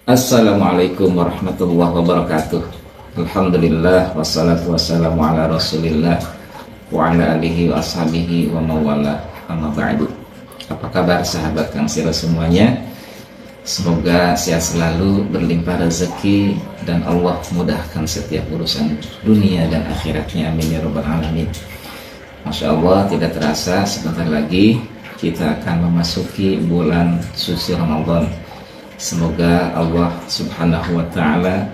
Assalamualaikum warahmatullahi wabarakatuh. Alhamdulillah wassalatu wassalamu ala Rasulillah wa ala alihi wa ashabihi wa mawala amma ba'du. Apa kabar sahabat Kang Siro semuanya? Semoga sehat selalu, berlimpah rezeki, dan Allah mudahkan setiap urusan dunia dan akhiratnya. Amin ya rabbal alamin. Masya Allah, tidak terasa sebentar lagi kita akan memasuki bulan suci Ramadan. Semoga Allah subhanahu wa ta'ala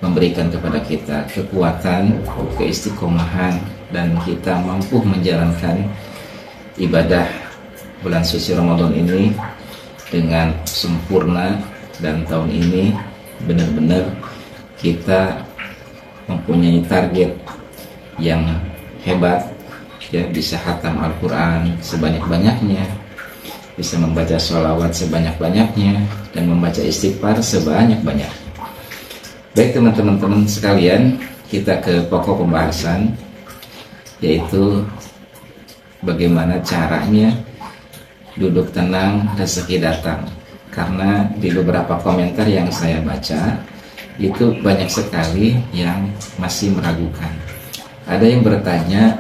memberikan kepada kita kekuatan, keistiqomahan, dan kita mampu menjalankan ibadah bulan suci Ramadan ini dengan sempurna. Dan tahun ini benar-benar kita mempunyai target yang hebat, ya, bisa khatam Al-Quran sebanyak-banyaknya, bisa membaca sholawat sebanyak-banyaknya, dan membaca istighfar sebanyak-banyak. Baik teman-teman sekalian, kita ke pokok pembahasan, yaitu bagaimana caranya duduk tenang rezeki datang. Karena di beberapa komentar yang saya baca, itu banyak sekali yang masih meragukan. Ada yang bertanya,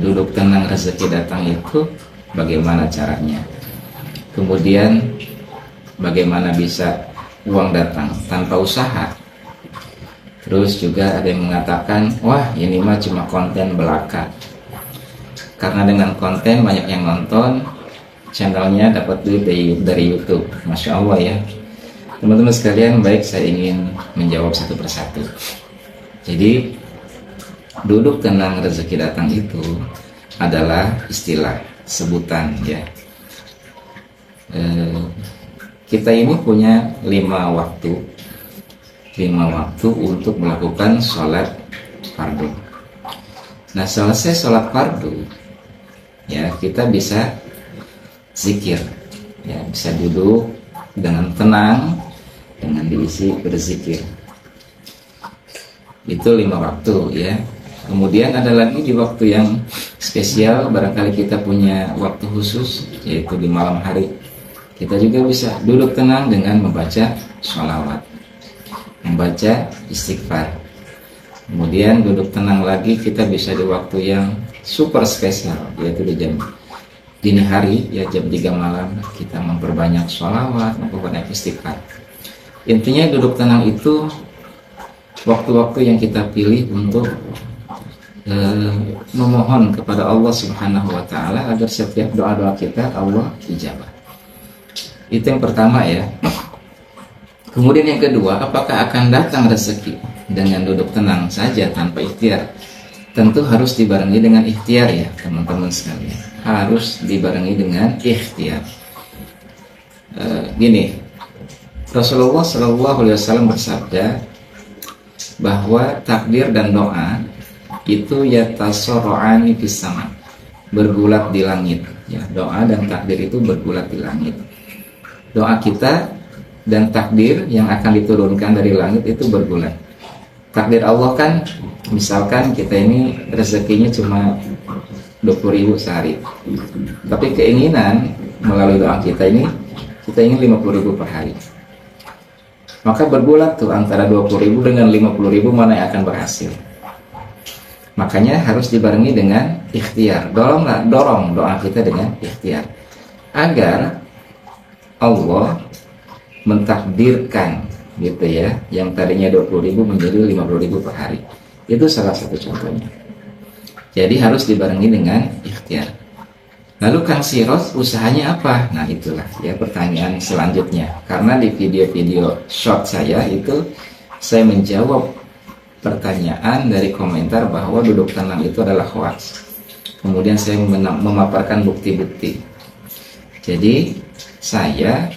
duduk tenang rezeki datang itu bagaimana caranya? Kemudian bagaimana bisa uang datang tanpa usaha? Terus juga ada yang mengatakan, wah ini mah cuma konten belaka, karena dengan konten banyak yang nonton, channelnya dapat duit dari YouTube. Masya Allah ya teman-teman sekalian. Baik, saya ingin menjawab satu persatu. Jadi duduk tenang rezeki datang itu adalah istilah, sebutan, ya. Kita ini punya 5 waktu untuk melakukan sholat fardu. Nah, selesai sholat fardu, ya, kita bisa zikir, ya, bisa duduk dengan tenang, dengan diisi berzikir. Itu 5 waktu, ya. Kemudian ada lagi di waktu yang spesial, barangkali kita punya waktu khusus, yaitu di malam hari. Kita juga bisa duduk tenang dengan membaca sholawat, membaca istighfar. Kemudian duduk tenang lagi kita bisa di waktu yang super spesial, yaitu di jam dini hari, ya, jam 3 malam, kita memperbanyak sholawat, memperbanyak istighfar. Intinya duduk tenang itu waktu-waktu yang kita pilih untuk memohon kepada Allah subhanahu wa ta'ala agar setiap doa-doa kita Allah ijabah. Itu yang pertama, ya. Kemudian yang kedua, apakah akan datang rezeki dengan duduk tenang saja tanpa ikhtiar? Tentu harus dibarengi dengan ikhtiar, ya teman-teman sekalian. Harus dibarengi dengan ikhtiar. Gini, Rasulullah SAW bersabda bahwa takdir dan doa itu yatasarra'ani fis sama, bergulat di langit, ya. Doa dan takdir itu bergulat di langit. Doa kita dan takdir yang akan diturunkan dari langit itu bergulat. Takdir Allah kan, misalkan kita ini rezekinya cuma 20.000 sehari, tapi keinginan melalui doa kita ini, kita ingin 50.000 per hari. Maka bergulat tuh antara 20.000 dengan 50.000 mana yang akan berhasil. Makanya harus dibarengi dengan ikhtiar. Dorong doa kita dengan ikhtiar, agar Allah mentakdirkan, gitu ya, yang tadinya 20.000 menjadi 50.000 per hari. Itu salah satu contohnya. Jadi harus dibarengi dengan ikhtiar. Lalu Kang Siros usahanya apa? Nah itulah, ya, pertanyaan selanjutnya. Karena di video-video short saya itu saya menjawab pertanyaan dari komentar bahwa duduk tenang itu adalah hoax. Kemudian saya memaparkan bukti-bukti. Jadi saya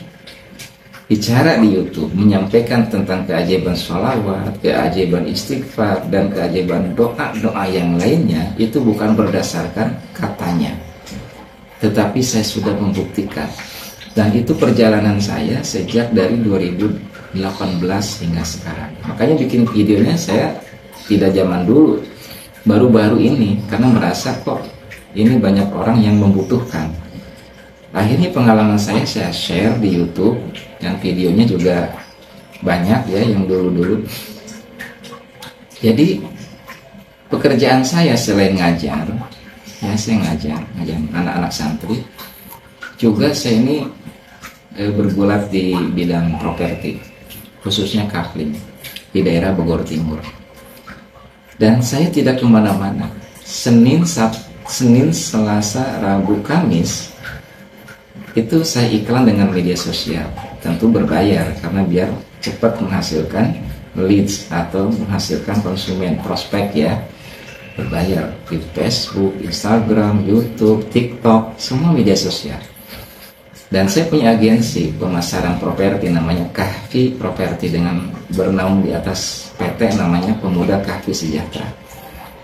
bicara di YouTube, menyampaikan tentang keajaiban sholawat, keajaiban istighfar, dan keajaiban doa-doa yang lainnya, itu bukan berdasarkan katanya, tetapi saya sudah membuktikan. Dan itu perjalanan saya sejak dari 2018 hingga sekarang. Makanya bikin videonya saya tidak zaman dulu, baru-baru ini, karena merasa kok ini banyak orang yang membutuhkan. Akhirnya pengalaman saya share di YouTube, dan videonya juga banyak ya yang dulu-dulu. Jadi pekerjaan saya selain ngajar, ya saya ngajar anak-anak santri, juga saya ini bergulat di bidang properti, khususnya kafling di daerah Bogor Timur. Dan saya tidak kemana-mana. Senin, Selasa, Rabu, Kamis itu saya iklan dengan media sosial, tentu berbayar karena biar cepat menghasilkan leads atau menghasilkan konsumen, prospek ya, berbayar di Facebook, Instagram, YouTube, TikTok, semua media sosial. Dan saya punya agensi pemasaran properti namanya Kahfi Properti, dengan bernaung di atas PT namanya Pemuda Kahfi Sejahtera.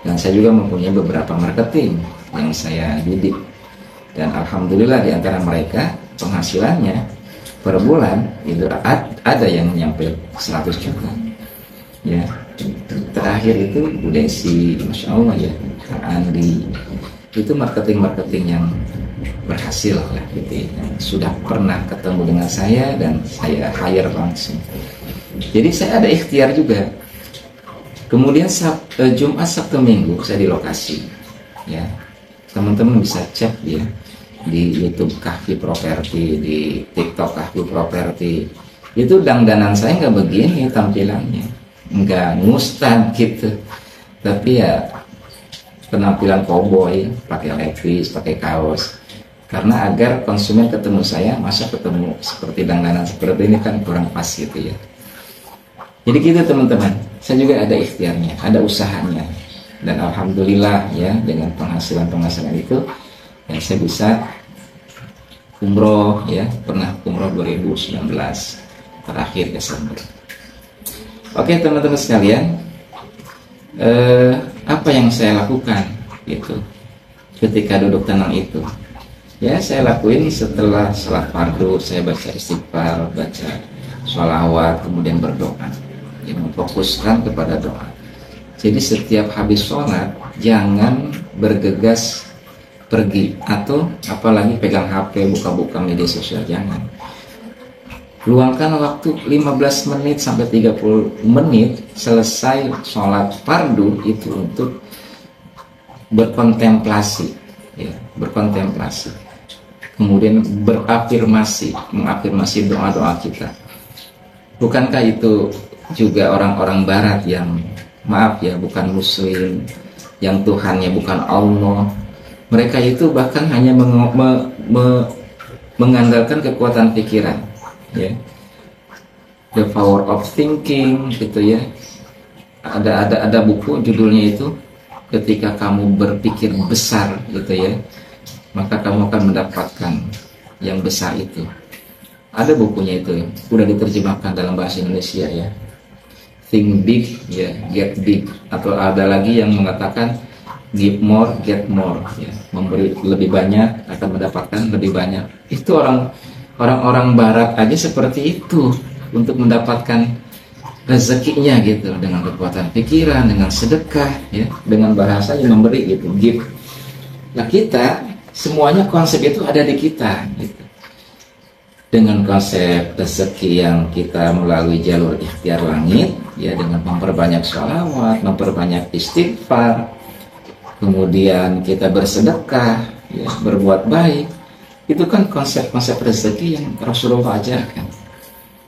Dan saya juga mempunyai beberapa marketing yang saya didik. Dan alhamdulillah di antara mereka penghasilannya per bulan itu ada yang nyampe 100 juta. Ya, terakhir itu Bu Desi, Masya Allah ya, Kak Andi, itu marketing yang berhasil lah gitu ya. Sudah pernah ketemu dengan saya dan saya hire langsung. Jadi saya ada ikhtiar juga. Kemudian Jumat, Sabtu, Minggu saya di lokasi ya. Teman-teman bisa cek ya di YouTube Kahfi Properti, di TikTok Kahfi Properti. Itu dandanan saya nggak begini tampilannya, nggak ngustan gitu, tapi ya penampilan cowboy, pakai levis, pakai kaos, karena agar konsumen ketemu saya, masa ketemu seperti dandanan seperti ini kan kurang pas gitu ya. Jadi gitu teman-teman, saya juga ada ikhtiarnya, ada usahanya, dan alhamdulillah ya dengan penghasilan itu ya saya bisa umroh ya, pernah umroh 2019 terakhir Desember. Oke teman-teman sekalian, apa yang saya lakukan gitu ketika duduk tenang itu? Ya saya lakuin setelah sholat fardu, saya baca istighfar, baca sholawat, kemudian berdoa, ya, memfokuskan kepada doa. Jadi setiap habis sholat jangan bergegas pergi atau apalagi pegang HP, buka-buka media sosial, jangan. Luangkan waktu 15 menit sampai 30 menit selesai sholat fardu itu untuk berkontemplasi ya, berkontemplasi, kemudian berafirmasi, mengafirmasi doa-doa kita. Bukankah itu juga orang-orang barat yang maaf ya, bukan muslim, yang Tuhannya bukan Allah, mereka itu bahkan hanya mengandalkan kekuatan pikiran ya, the power of thinking gitu ya. Ada buku judulnya itu ketika kamu berpikir besar gitu ya, maka kamu akan mendapatkan yang besar itu. Ada bukunya itu, udah diterjemahkan dalam bahasa Indonesia ya, think big ya, get big, atau ada lagi yang mengatakan give more, get more ya, memberi lebih banyak akan mendapatkan lebih banyak. Itu orang-orang barat aja seperti itu untuk mendapatkan rezekinya gitu, dengan kekuatan pikiran, dengan sedekah ya, dengan bahasa yang memberi gitu, give. Nah kita semuanya konsep itu ada di kita gitu. Dengan konsep rezeki yang kita melalui jalur ikhtiar langit ya, dengan memperbanyak sholawat, memperbanyak istighfar, kemudian kita bersedekah ya, berbuat baik, itu kan konsep-konsep rezeki yang Rasulullah ajarkan.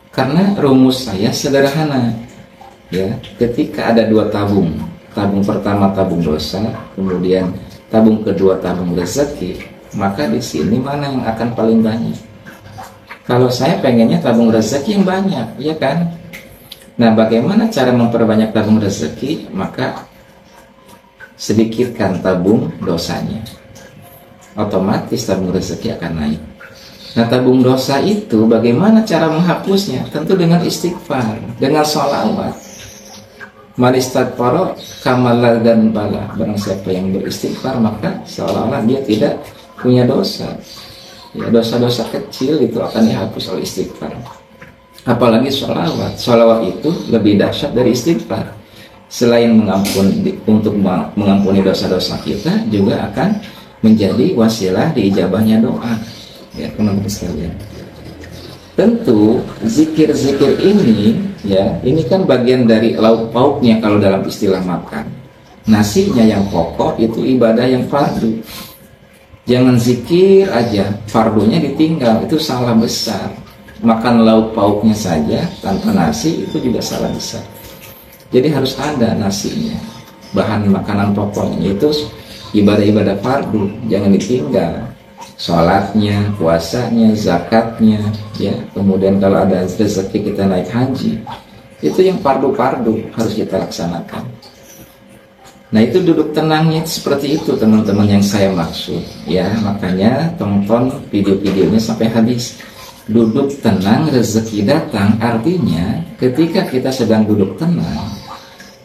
Karena rumus saya sederhana ya, ketika ada dua tabung pertama tabung dosa, kemudian tabung kedua tabung rezeki, maka di sini mana yang akan paling banyak? Kalau saya pengennya tabung rezeki yang banyak, ya kan? Nah, bagaimana cara memperbanyak tabung rezeki? Maka sedikitkan tabung dosanya, otomatis tabung rezeki akan naik. Nah, tabung dosa itu bagaimana cara menghapusnya? Tentu dengan istighfar, dengan sholawat. Man istaghfara kamala dan bala. Barang siapa yang beristighfar maka seolah-olah dia tidak punya dosa. Ya, dosa-dosa kecil itu akan dihapus oleh istighfar. Apalagi sholawat. Sholawat itu lebih dahsyat dari istighfar. Selain untuk mengampuni dosa-dosa kita, juga akan menjadi wasilah diijabahnya doa. ya teman-teman sekalian. Tentu zikir-zikir ini ya, ini kan bagian dari lauk pauknya kalau dalam istilah makan. Nasinya yang pokok itu ibadah yang fardu. Jangan zikir aja, fardunya ditinggal, itu salah besar. Makan lauk pauknya saja tanpa nasi itu juga salah besar. Jadi harus ada nasinya, bahan makanan pokoknya itu ibadah-ibadah fardu, jangan ditinggal. Sholatnya, puasanya, zakatnya, ya. Kemudian kalau ada rezeki kita naik haji, itu yang fardu-fardu harus kita laksanakan. Nah itu duduk tenangnya seperti itu teman-teman yang saya maksud, ya. Makanya tonton video-videonya sampai habis. Duduk tenang, rezeki datang, artinya ketika kita sedang duduk tenang,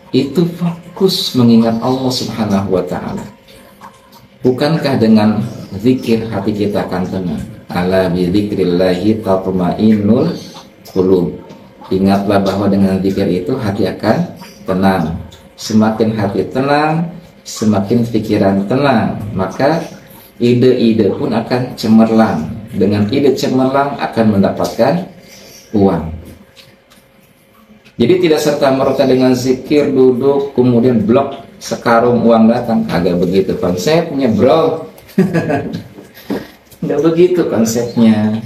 itu fokus mengingat Allah Subhanahu wa Ta'ala. Bukankah dengan zikir hati kita akan tenang? Ala bi dzikrillahi tatma'innul qulub. Ingatlah bahwa dengan zikir itu hati akan tenang. Semakin hati tenang, semakin pikiran tenang, maka ide-ide pun akan cemerlang. Dengan ide cemerlang akan mendapatkan uang. Jadi tidak serta-merta dengan zikir duduk kemudian blok sekarung uang datang, agak begitu konsepnya, bro. Nggak begitu konsepnya.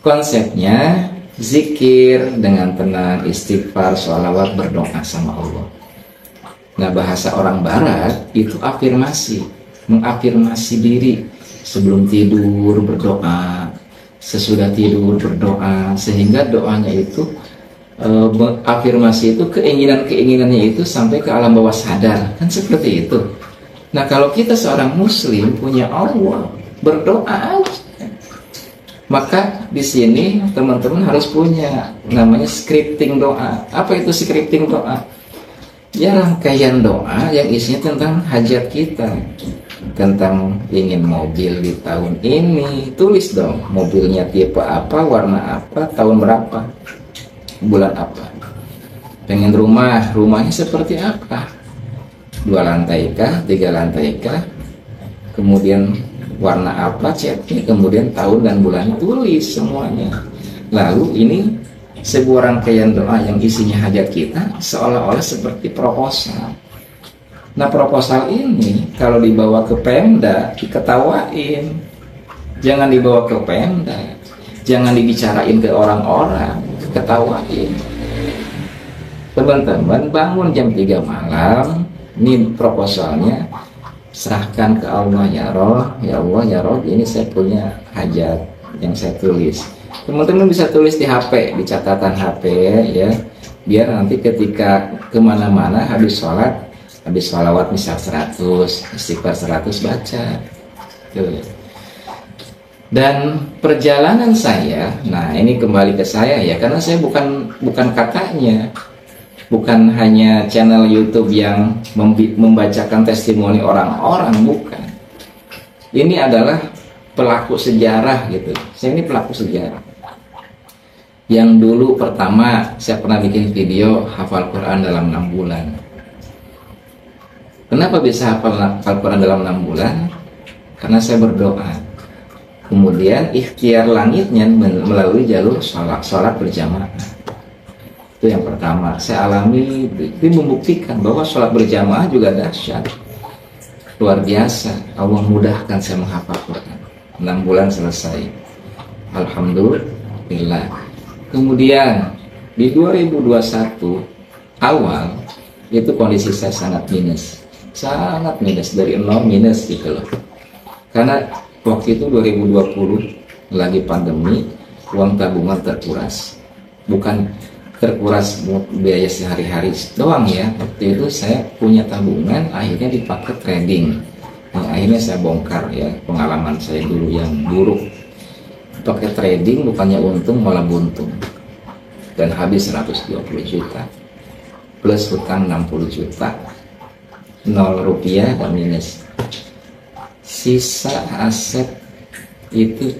Konsepnya zikir dengan tenang, istighfar, sholawat, berdoa sama Allah. Nah bahasa orang barat itu afirmasi, mengafirmasi diri. Sebelum tidur berdoa, sesudah tidur berdoa, sehingga doanya itu afirmasi itu keinginannya itu sampai ke alam bawah sadar, kan seperti itu. Nah kalau kita seorang muslim punya Allah, berdoa aja. Maka di sini teman-teman harus punya namanya scripting doa. Apa itu scripting doa? Ya rangkaian doa yang isinya tentang hajat kita, tentang ingin mobil di tahun ini, tulis dong mobilnya tipe apa, warna apa, tahun berapa, bulan apa. Pengen rumahnya seperti apa, 2 lantai kah, 3 lantai kah, kemudian warna apa catnya, kemudian tahun dan bulan, tulis semuanya. Lalu ini sebuah rangkaian doa yang isinya hajat kita, seolah-olah seperti proposal. Nah proposal ini kalau dibawa ke Pemda diketawain. Jangan dibawa ke Pemda, jangan dibicarain ke orang-orang, ketawain. Teman-teman bangun jam 3 malam, ini proposalnya, serahkan ke Allah. Ya Roh, ya Allah, ya Roh, ini saya punya hajat yang saya tulis. Teman-teman bisa tulis di HP, di catatan HP ya, biar nanti ketika kemana-mana habis sholat, habis sholawat misal 100, istighfar 100 baca. Tuh. Dan perjalanan saya, nah ini kembali ke saya ya, karena saya bukan kakaknya, bukan hanya channel YouTube yang membacakan testimoni orang-orang, bukan. Ini adalah pelaku sejarah gitu. Saya ini pelaku sejarah. Yang dulu pertama saya pernah bikin video hafal Quran dalam 6 bulan. Kenapa bisa hafal Quran dalam 6 bulan? Karena saya berdoa. Kemudian ikhtiar langitnya melalui jalur sholat berjamaah. Itu yang pertama. Saya alami, itu membuktikan bahwa sholat berjamaah juga dahsyat. Luar biasa. Allah mudahkan saya menghafal Quran. 6 bulan selesai. Alhamdulillah. Kemudian di 2021 awal itu kondisi saya sangat minus dari 0 minus gitu loh. Karena waktu itu 2020 lagi pandemi, uang tabungan terkuras. Bukan terkuras biaya sehari-hari doang ya. Waktu itu saya punya tabungan, akhirnya dipakai trading. Nah, akhirnya saya bongkar ya pengalaman saya dulu yang buruk. Pakai trading bukannya untung malah buntung. Dan habis 120 juta. Plus hutang 60 juta. 0 rupiah dan minus. Sisa aset itu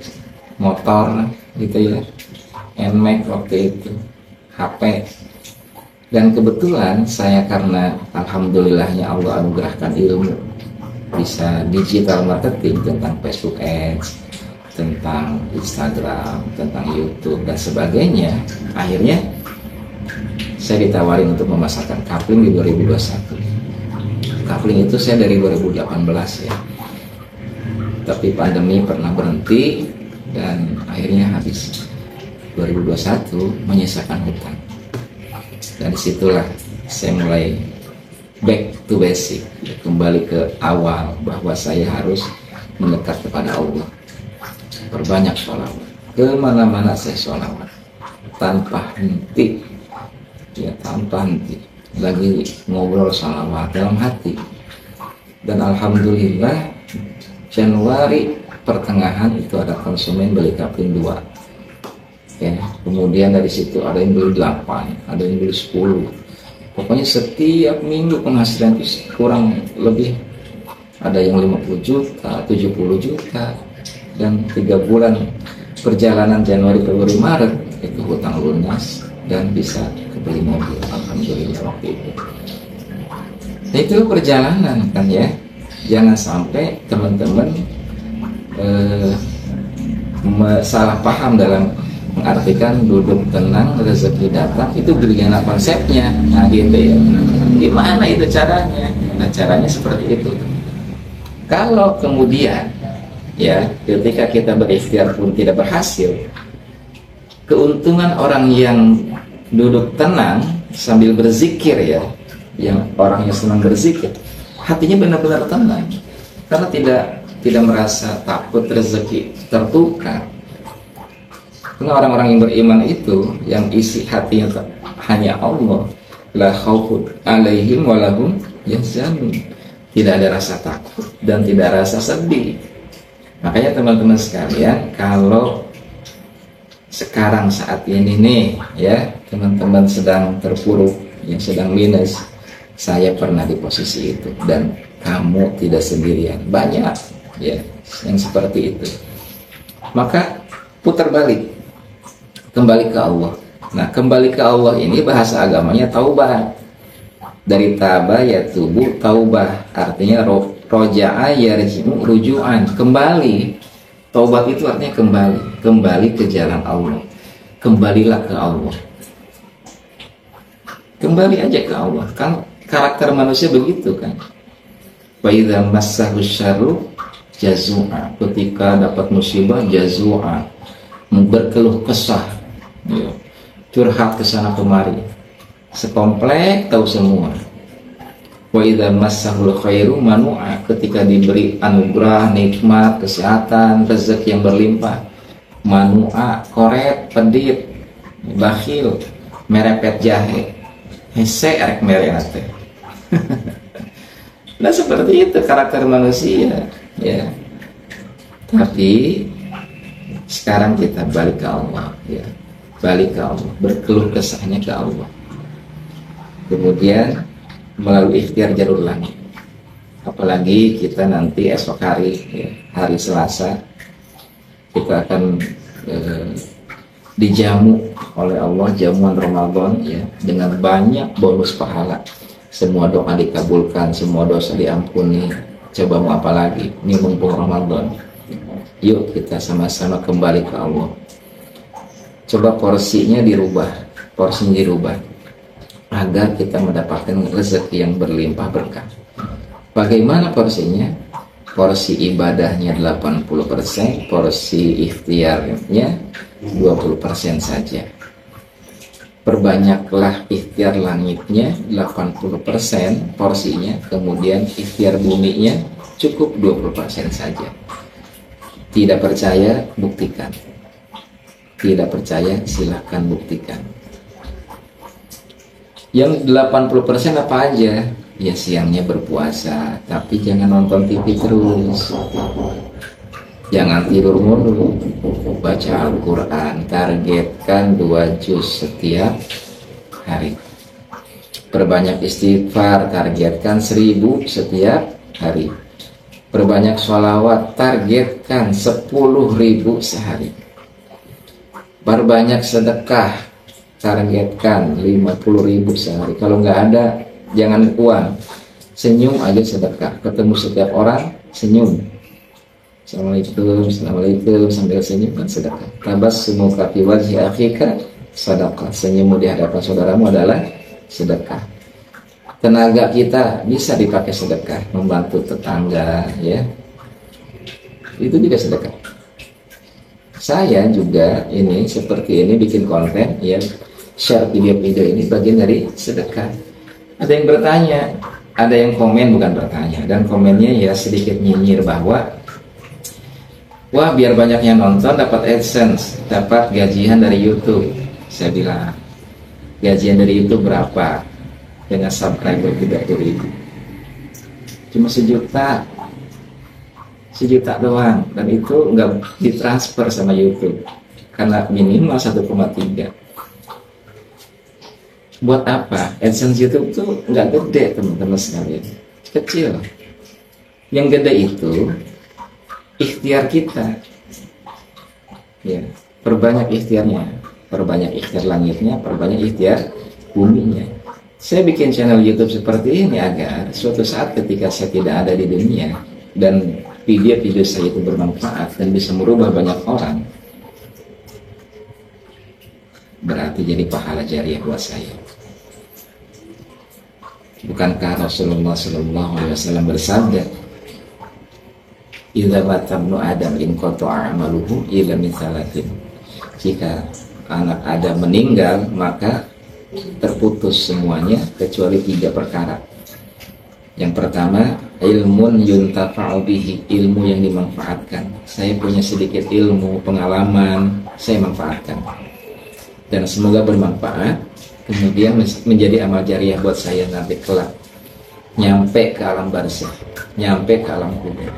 motor gitu ya, NMAX waktu itu, HP. Dan kebetulan saya karena alhamdulillahnya Allah anugerahkan ilmu, bisa digital marketing tentang Facebook Ads, tentang Instagram, tentang YouTube dan sebagainya. Akhirnya saya ditawarin untuk memasarkan Coupling di 2021. Coupling itu saya dari 2018 ya, tapi pandemi pernah berhenti dan akhirnya habis 2021 menyisakan hutang. Dan disitulah saya mulai back to basic, kembali ke awal, bahwa saya harus mendekat kepada Allah, perbanyak sholawat, kemana-mana saya sholawat tanpa henti, ya tanpa henti, lagi ngobrol sholawat dalam hati. Dan alhamdulillah Januari pertengahan itu ada konsumen beli Coupling 2 ya, kemudian dari situ ada yang beli 8, ada yang beli 10. Pokoknya setiap minggu penghasilan itu kurang lebih ada yang 50 juta, 70 juta, dan 3 bulan perjalanan Januari, Februari, Maret itu hutang lunas dan bisa kebeli mobil. Alhamdulillah waktu itu. Nah, itu perjalanan kan ya. Jangan sampai teman-teman salah paham dalam mengartikan duduk tenang rezeki datang, itu bagaimana konsepnya. Nah gitu ya, gimana itu caranya? Nah caranya seperti itu. Kalau kemudian ya ketika kita berikhtiar pun tidak berhasil, keuntungan orang yang duduk tenang sambil berzikir ya, yang orang yang senang berzikir, hatinya benar-benar tenang karena tidak merasa takut rezeki tertukar. Karena orang-orang yang beriman itu yang isi hatinya hanya Allah, la khaufun alaihim walahum yahzanun, tidak ada rasa takut dan tidak rasa sedih. Makanya teman-teman sekalian, kalau sekarang saat ini nih ya, teman-teman sedang terpuruk, yang sedang minus, saya pernah di posisi itu dan kamu tidak sendirian, banyak ya yang seperti itu. Maka putar balik, kembali ke Allah. Nah, kembali ke Allah ini bahasa agamanya taubah. Dari taba ya tubuh, taubah artinya roja'a yarji'u ruju'an, kembali. Taubat itu artinya kembali ke jalan Allah. Kembalilah ke Allah. Kembali aja ke Allah. Kan karakter manusia begitu kan. Wa idza massahu syarru jazu'a, ketika dapat musibah jazu'a, berkeluh kesah. Ya, curhat ke sana kemari, sekomplek tahu semua. Wa idza massahul khairu manu'a, ketika diberi anugerah, nikmat, kesehatan, rezeki yang berlimpah, manu'a, koret, pedit, bakhil, merepet jahe, hese erek merek. Nah seperti itu karakter manusia ya. Tapi sekarang kita balik ke Allah ya. Balik ke Allah, berkeluh kesahnya ke Allah, kemudian melalui ikhtiar jalur langit. Apalagi kita nanti esok hari ya, hari Selasa, kita akan dijamu oleh Allah jamuan Ramadan ya, dengan banyak bonus pahala. Semua doa dikabulkan, semua dosa diampuni. Coba mau apa lagi? Ini mumpung Ramadan. Yuk kita sama-sama kembali ke Allah. Coba porsinya dirubah agar kita mendapatkan rezeki yang berlimpah berkah. Bagaimana porsinya? Porsi ibadahnya 80%, porsi ikhtiarnya 20% saja. Perbanyaklah ikhtiar langitnya 80% porsinya, kemudian ikhtiar buminya cukup 20% saja. Tidak percaya, buktikan. Tidak percaya, silahkan buktikan. Yang 80% apa aja? Ya siangnya berpuasa, tapi jangan nonton TV terus. Jangan tidur mulu. Baca Al-Quran, targetkan 2 juz setiap hari. Perbanyak istighfar, targetkan 1000 setiap hari. Perbanyak sholawat, targetkan 10.000 sehari. Perbanyak sedekah, targetkan 50.000 sehari. Kalau nggak ada, jangan uang, senyum aja sedekah. Ketemu setiap orang, senyum. Assalamualaikum sambil senyum dan sedekah. Tabassumuka fi wajhi akhika sedekah. Senyummu di hadapan saudaramu adalah sedekah. Tenaga kita bisa dipakai sedekah, membantu tetangga, ya. Itu juga sedekah. Saya juga ini seperti ini bikin konten, ya, share video-video ini bagian dari sedekah. Ada yang bertanya, ada yang komen, bukan bertanya, dan komennya ya sedikit nyinyir bahwa wah, biar banyak yang nonton dapat AdSense, dapat gajian dari YouTube. Saya bilang, gajian dari YouTube berapa? Dengan subscriber 30.000. Cuma sejuta doang, dan itu nggak ditransfer sama YouTube karena minimal 1,3. Buat apa? AdSense YouTube tuh nggak gede, teman-teman sekalian, kecil. Yang gede itu ikhtiar kita, ya, perbanyak ikhtiarnya, perbanyak ikhtiar langitnya, perbanyak ikhtiar buminya. Saya bikin channel YouTube seperti ini agar suatu saat ketika saya tidak ada di dunia dan video-video saya itu bermanfaat dan bisa merubah banyak orang, berarti jadi pahala jariah buat saya. Bukankah Rasulullah SAW bersabda, idza matabnu Adam in qata'a amaluhu illa min salatin. Jika anak Adam meninggal, maka terputus semuanya kecuali 3 perkara. Yang pertama, ilmun yuntafa'u bihi, ilmu yang dimanfaatkan. Saya punya sedikit ilmu, pengalaman, saya manfaatkan. Dan semoga bermanfaat, kemudian menjadi amal jariah buat saya nanti kelak. Nyampe ke alam barzakh, nyampe ke alam kubur.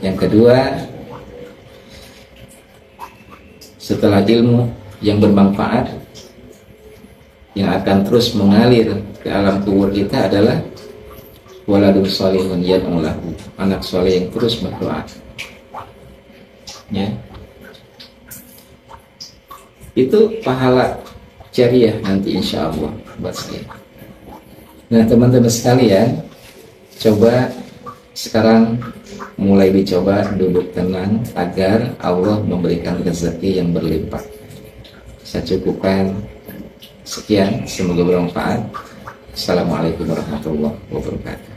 Yang kedua, setelah ilmu yang bermanfaat yang akan terus mengalir ke alam kubur kita adalah waladun sholihun yad'u lahu, anak soleh yang terus berdoa, ya. Itu pahala jariah nanti insya Allah buat saya. Nah, teman-teman sekalian, coba sekarang mulai dicoba duduk tenang agar Allah memberikan rezeki yang berlimpah. Saya cukupkan sekian, semoga bermanfaat. Assalamualaikum warahmatullahi wabarakatuh.